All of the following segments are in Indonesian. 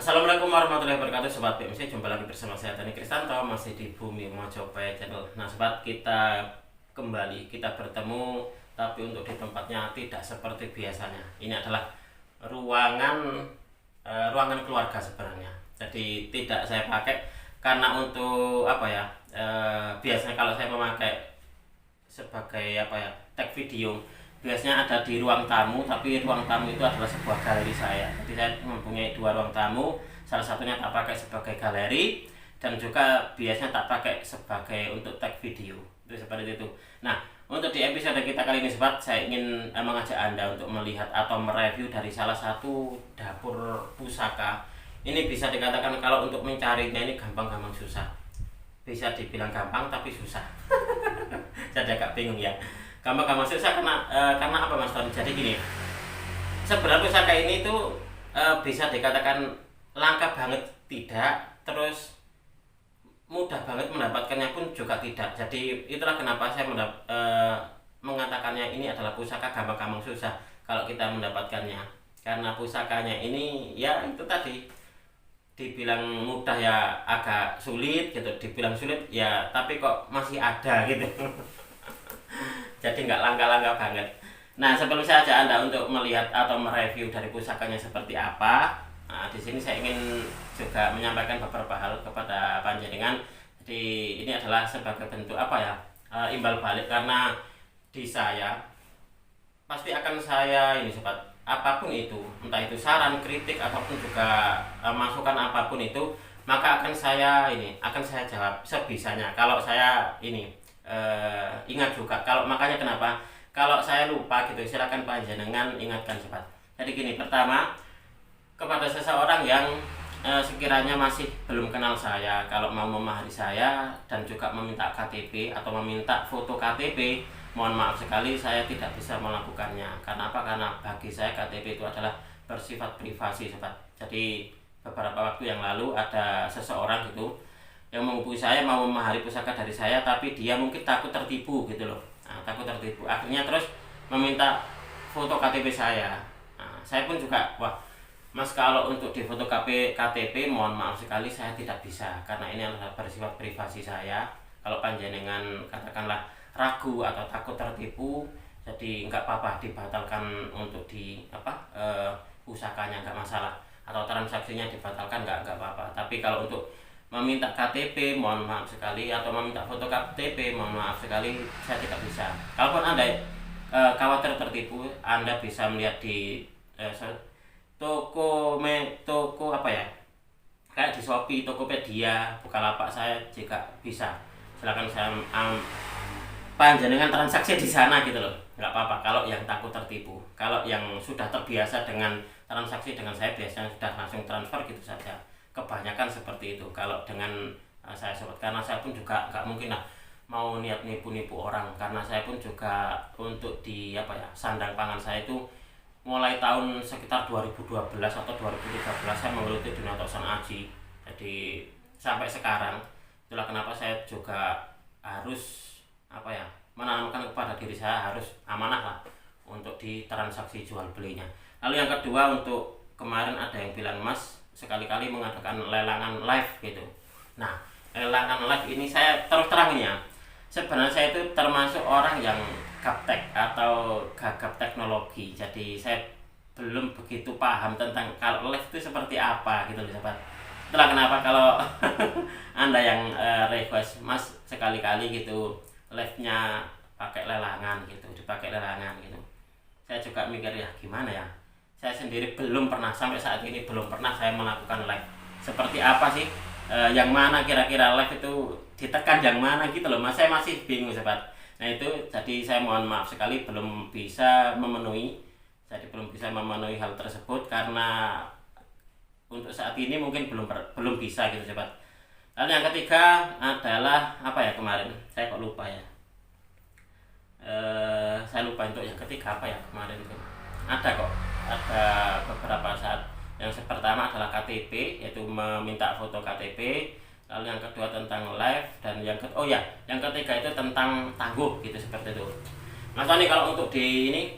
Assalamualaikum warahmatullahi wabarakatuh Sobat BMC, jumpa lagi bersama saya Tani Kristanto, masih di Bumi Mojopahit Channel. Nah sobat, kita kembali, kita bertemu, tapi untuk di tempatnya tidak seperti biasanya. Ini adalah ruangan keluarga sebenarnya. Jadi tidak saya pakai karena untuk apa ya, biasanya kalau saya memakai sebagai apa ya, tag video, biasanya ada di ruang tamu, tapi ruang tamu itu adalah sebuah galeri saya. Jadi saya mempunyai dua ruang tamu, salah satunya tak pakai sebagai galeri dan juga biasanya tak pakai sebagai untuk tag video. Itu seperti itu. Nah, untuk di episode kita kali ini sobat, saya ingin mengajak Anda untuk melihat atau mereview dari salah satu dapur pusaka. Ini bisa dikatakan kalau untuk mencarinya ini gampang-gampang susah. Bisa dibilang gampang tapi susah. Saya agak bingung ya. Gampang-gampang susah karena apa Mas Tony? Jadi gini, sebenarnya pusaka ini tuh bisa dikatakan langka banget tidak, terus mudah banget mendapatkannya pun juga tidak. Jadi itulah kenapa saya mengatakannya ini adalah pusaka gampang-gampang susah kalau kita mendapatkannya. Karena pusakanya ini ya itu tadi, dibilang mudah ya agak sulit gitu, dibilang sulit ya tapi kok masih ada gitu. Jadi nggak langka-langka banget. Nah, sebelum saya ajak Anda untuk melihat atau mereview dari pusakanya seperti apa, nah, di sini saya ingin juga menyampaikan beberapa hal kepada panjenengan. Jadi ini adalah sebagai bentuk apa ya, imbal balik, karena di saya pasti akan saya ini sobat, apapun itu, entah itu saran, kritik ataupun juga masukan apapun itu, maka akan saya jawab sebisanya. Kalau saya ini ingat juga, kalau makanya kenapa kalau saya lupa gitu, silakan panjenengan ingatkan sobat. Jadi gini, pertama kepada seseorang yang sekiranya masih belum kenal saya, kalau mau memahami saya dan juga meminta KTP atau meminta foto KTP, mohon maaf sekali saya tidak bisa melakukannya. Karena apa? Karena bagi saya KTP itu adalah bersifat privasi sobat. Jadi beberapa waktu yang lalu ada seseorang gitu yang menghubungi saya mau memahami pusaka dari saya, tapi dia mungkin takut tertipu gitu loh. Nah, takut tertipu, akhirnya terus meminta foto KTP saya. Nah, saya pun juga, wah Mas, kalau untuk di foto KTP mohon maaf sekali saya tidak bisa, karena ini adalah bersifat privasi saya. Kalau panjenengan katakanlah ragu atau takut tertipu, jadi nggak apa-apa dibatalkan untuk pusakanya, nggak masalah, atau transaksinya dibatalkan nggak apa-apa. Tapi kalau untuk meminta KTP mohon maaf sekali, atau meminta foto KTP mohon maaf sekali, saya tidak bisa. Kalaupun Anda khawatir tertipu, Anda bisa melihat di toko apa ya, kayak di Shopee, Tokopedia, Bukalapak, saya juga bisa. Silakan saya panjenengan transaksi di sana gitu loh, nggak apa-apa. Kalau yang takut tertipu, kalau yang sudah terbiasa dengan transaksi dengan saya, biasanya sudah langsung transfer gitu saja. Kebanyakan seperti itu kalau dengan saya sobat, karena saya pun juga nggak mungkin lah mau niat nipu orang, karena saya pun juga untuk di sandang pangan saya itu mulai tahun sekitar 2012 atau 2013 saya menggeluti dunia tosan aji. Jadi sampai sekarang, itulah kenapa saya juga harus menanamkan kepada diri saya harus amanah lah untuk di transaksi jual belinya. Lalu yang kedua, untuk kemarin ada yang bilang, Mas, sekali-kali mengadakan lelangan live gitu. Nah, lelangan live ini saya terus terang ya, sebenarnya saya itu termasuk orang yang gaptek atau gagap teknologi. Jadi saya belum begitu paham tentang kalau live itu seperti apa gitu loh sobat. Itulah kenapa kalau Anda yang request, Mas, sekali-kali gitu live-nya pakai lelangan gitu, dipakai lelangan gitu. Saya juga mikir ya gimana ya, saya sendiri belum pernah, sampai saat ini belum pernah saya melakukan live. Seperti apa sih, yang mana kira-kira live itu ditekan yang mana gitu loh Mas, saya masih bingung sobat. Nah itu, jadi saya mohon maaf sekali belum bisa memenuhi hal tersebut, karena untuk saat ini mungkin belum bisa gitu sobat. Lalu yang ketiga adalah kemarin saya kok lupa ya, saya lupa untuk yang ketiga kemarin itu. Ada beberapa saat. Yang pertama adalah KTP, yaitu meminta foto KTP. Lalu yang kedua tentang live, dan yang ketiga itu tentang tangguh gitu, seperti itu. Mas Tony, kalau untuk di ini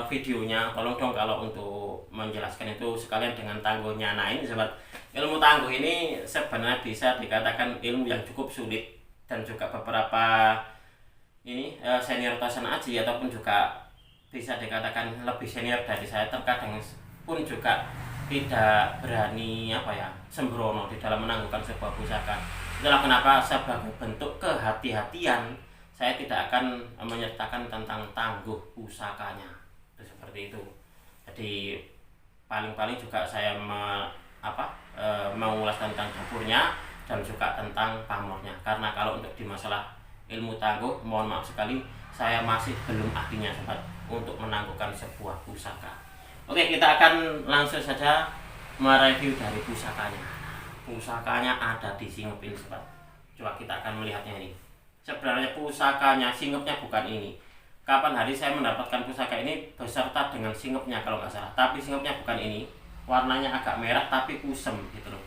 videonya tolong dong kalau untuk menjelaskan itu sekalian dengan tangguhnya. Nah ini sobat, ilmu tangguh ini sebenarnya bisa dikatakan ilmu yang cukup sulit, dan juga beberapa ini senior Tosan Aji ataupun juga bisa dikatakan lebih senior dari saya terkadang pun juga tidak berani sembrono di dalam menangguhkan sebuah pusaka. Itulah kenapa sebagai bentuk kehati-hatian saya tidak akan menyertakan tentang tangguh pusakanya. Seperti itu. Jadi paling-paling juga saya mengulas tentang dapurnya dan juga tentang pamornya. Karena kalau untuk di masalah ilmu tangguh, mohon maaf sekali, saya masih belum ahlinya sobat untuk menangguhkan sebuah pusaka. Oke, kita akan langsung saja mereview dari pusakanya. Pusakanya ada di singep ini sobat. Coba kita akan melihatnya ini. Sebenarnya pusakanya, singepnya bukan ini. Kapan hari saya mendapatkan pusaka ini beserta dengan singepnya kalau nggak salah. Tapi singepnya bukan ini. Warnanya agak merah tapi kusem gitu loh.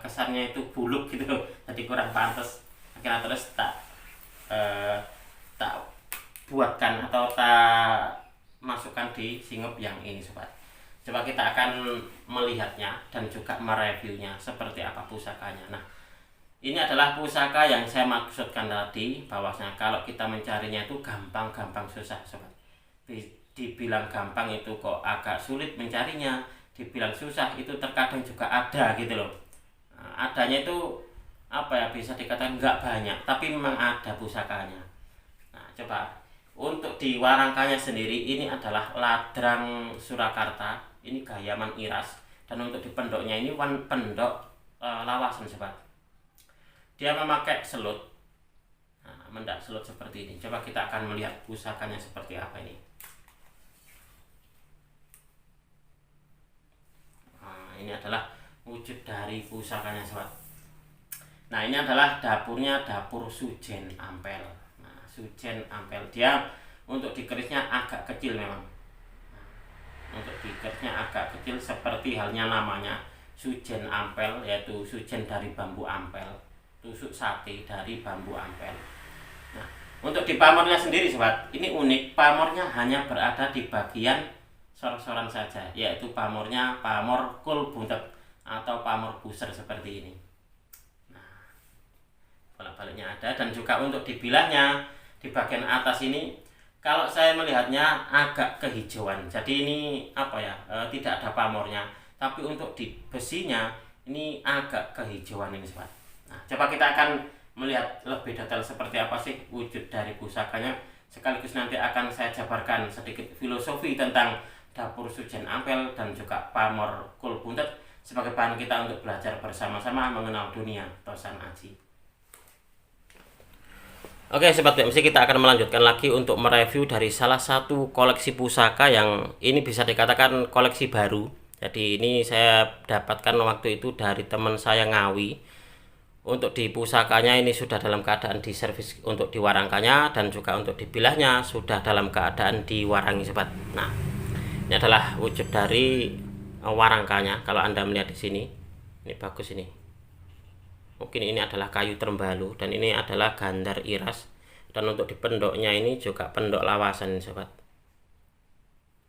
Kesannya itu buluk gitu loh. Jadi kurang pantas. Akhirnya terus tak buatkan atau tak masukkan di singep yang ini sobat. Coba kita akan melihatnya dan juga mereviewnya seperti apa pusakanya. Nah, ini adalah pusaka yang saya maksudkan tadi, bahwasanya kalau kita mencarinya itu gampang-gampang susah sobat. Dibilang gampang itu kok agak sulit mencarinya, dibilang susah itu terkadang juga ada gitu loh. Nah, adanya itu bisa dikatakan nggak banyak, tapi memang ada pusakanya. Nah, coba untuk di Warangkanya sendiri ini adalah Ladrang Surakarta, ini Gayaman Iras, dan untuk di pendoknya ini pendok lawasan sobat. Dia memakai selut, mendak selut seperti ini. Coba kita akan melihat pusakanya seperti apa ini. Nah, ini adalah wujud dari pusakanya sobat. Nah, ini adalah dapurnya, dapur Sujen Ampel. Nah, Sujen Ampel, dia untuk dikerisnya agak kecil memang. Untuk dikerisnya agak kecil seperti halnya namanya Sujen Ampel, yaitu sujen dari bambu ampel, tusuk sate dari bambu ampel. Nah, untuk di pamornya sendiri sobat, ini unik. Pamornya hanya berada di bagian sor-soran saja, yaitu pamornya pamor kul buntet atau pamor buser seperti ini. Bolak-baliknya ada, dan juga untuk di bilahnya di bagian atas ini kalau saya melihatnya agak kehijauan. Jadi ini tidak ada pamornya, tapi untuk di besinya ini agak kehijauan ini sobat. Nah, coba kita akan melihat lebih detail seperti apa sih wujud dari pusakanya, sekaligus nanti akan saya jabarkan sedikit filosofi tentang dapur Sujen Ampel dan juga pamor kul buntet sebagai bahan kita untuk belajar bersama-sama mengenal dunia Tosan Aji. Oke sobat BMC, kita akan melanjutkan lagi untuk mereview dari salah satu koleksi pusaka yang ini bisa dikatakan koleksi baru. Jadi ini saya dapatkan waktu itu dari teman saya Ngawi. Untuk di pusakanya ini sudah dalam keadaan diservis untuk di Warangkanya, dan juga untuk dibilahnya sudah dalam keadaan diwarangi sobat. Nah, ini adalah wujud dari Warangkanya. Kalau Anda melihat di sini, ini bagus ini. Mungkin ini adalah kayu terembalu, dan ini adalah gandar iras, dan untuk di pendoknya ini juga pendok lawasan sobat.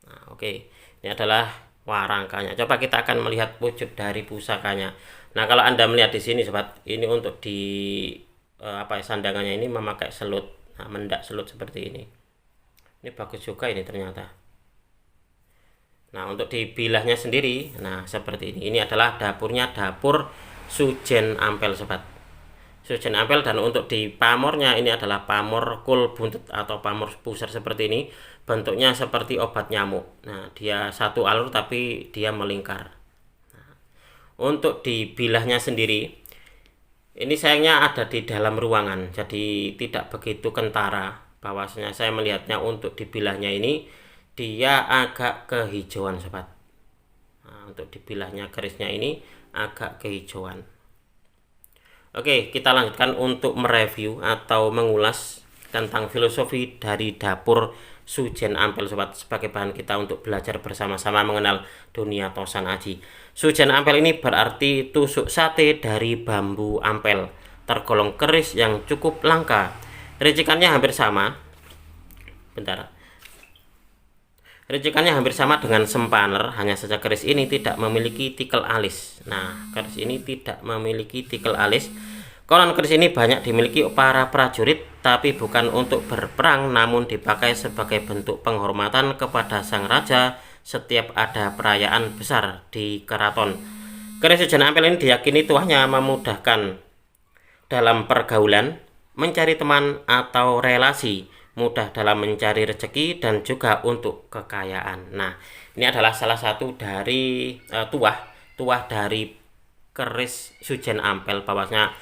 Nah, oke. Ini adalah Warangkanya. Coba kita akan melihat wujud dari pusakanya. Nah, kalau Anda melihat di sini sobat, ini untuk di sandangannya ini memakai selut. Nah, mendak selut seperti ini. Ini bagus juga ini ternyata. Nah, untuk di bilahnya sendiri, nah seperti ini. Ini adalah dapurnya, dapur Sujen Ampel sobat. Sujen Ampel, dan untuk di pamornya ini adalah pamor kul buntet atau pamor buser seperti ini. Bentuknya seperti obat nyamuk. Nah, dia satu alur tapi dia melingkar. Nah, untuk di bilahnya sendiri, ini sayangnya ada di dalam ruangan, jadi tidak begitu kentara. Bahwasanya saya melihatnya untuk di bilahnya ini dia agak kehijauan sobat. Nah, untuk di bilahnya kerisnya ini agak kehijauan. Oke, kita lanjutkan untuk mereview atau mengulas tentang filosofi dari dapur Sujen Ampel sobat, sebagai bahan kita untuk belajar bersama-sama mengenal dunia Tosan Aji. Sujen Ampel ini berarti tusuk sate dari bambu ampel, tergolong keris yang cukup langka. Ricikannya hampir sama. Ricikannya hampir sama dengan sempaner, hanya saja keris ini tidak memiliki tikel alis. Nah, keris ini tidak memiliki tikel alis. Konon keris ini banyak dimiliki para prajurit, tapi bukan untuk berperang, namun dipakai sebagai bentuk penghormatan kepada sang raja setiap ada perayaan besar di keraton. Keris Sujen Ampel ini diyakini tuahnya memudahkan dalam pergaulan, mencari teman atau relasi, mudah dalam mencari rezeki, dan juga untuk kekayaan. Nah, ini adalah salah satu dari tuah dari keris Sujen Ampel. Bahwasanya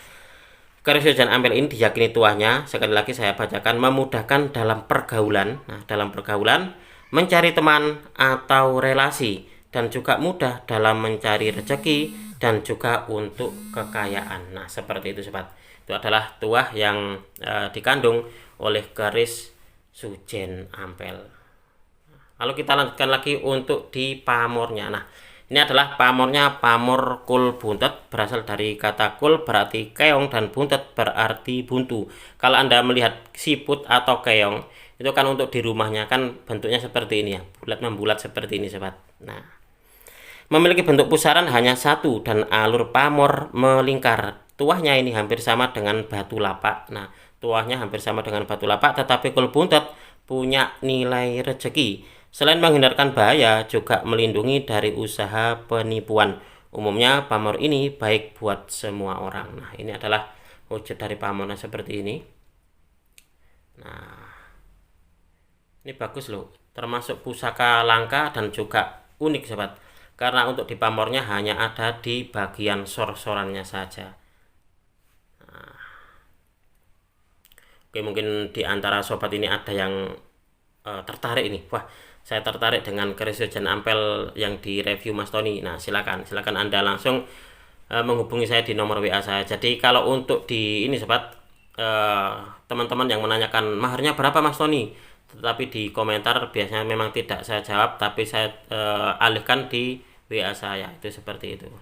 keris Sujen Ampel ini diyakini tuahnya, sekali lagi saya bacakan, memudahkan dalam pergaulan. Nah, dalam pergaulan, mencari teman atau relasi, dan juga mudah dalam mencari rezeki, dan juga untuk kekayaan. Nah, seperti itu sobat. Itu adalah tuah yang dikandung oleh keris Sujen Ampel. Lalu kita lanjutkan lagi untuk di pamornya. Nah, ini adalah pamornya, pamor kul buntet, berasal dari kata kul berarti keong dan buntet berarti buntu. Kalau Anda melihat siput atau keong, itu kan untuk di rumahnya kan bentuknya seperti ini ya, bulat membulat seperti ini sobat. Nah, memiliki bentuk pusaran hanya satu dan alur pamor melingkar. Tuahnya ini hampir sama dengan batu lapak. Nah, tuahnya hampir sama dengan batu lapak, tetapi kul buntet punya nilai rezeki. Selain menghindarkan bahaya, juga melindungi dari usaha penipuan. Umumnya pamor ini baik buat semua orang. Nah, ini adalah wujud dari pamornya seperti ini. Nah, ini bagus loh, termasuk pusaka langka dan juga unik sobat. Karena untuk di pamornya hanya ada di bagian sor-sorannya saja. Oke, mungkin di antara sobat ini ada yang tertarik ini. Wah, saya tertarik dengan keris Sujen Ampel yang di review Mas Tony. Nah, silakan Anda langsung menghubungi saya di nomor WA saya. Jadi kalau untuk di ini sobat, teman-teman yang menanyakan maharnya berapa Mas Tony, tetapi di komentar biasanya memang tidak saya jawab, tapi saya alihkan di WA saya. Itu seperti itu.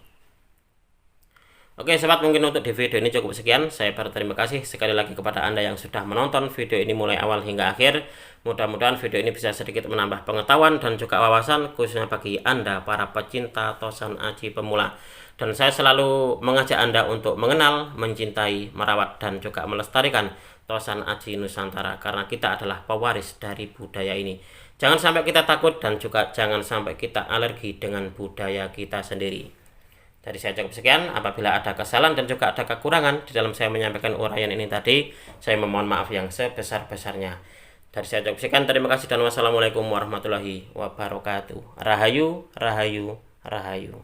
Oke sobat, mungkin untuk di video ini cukup sekian. Saya berterima kasih sekali lagi kepada Anda yang sudah menonton video ini mulai awal hingga akhir. Mudah-mudahan video ini bisa sedikit menambah pengetahuan dan juga wawasan, khususnya bagi Anda para pecinta tosan aji pemula. Dan saya selalu mengajak Anda untuk mengenal, mencintai, merawat, dan juga melestarikan tosan aji Nusantara, karena kita adalah pewaris dari budaya ini. Jangan sampai kita takut dan juga jangan sampai kita alergi dengan budaya kita sendiri. Dari saya cukup sekian. Apabila ada kesalahan dan juga ada kekurangan di dalam saya menyampaikan uraian ini tadi, saya memohon maaf yang sebesar-besarnya. Dari saya cukup sekian. Terima kasih dan wassalamualaikum warahmatullahi wabarakatuh. Rahayu, rahayu, rahayu.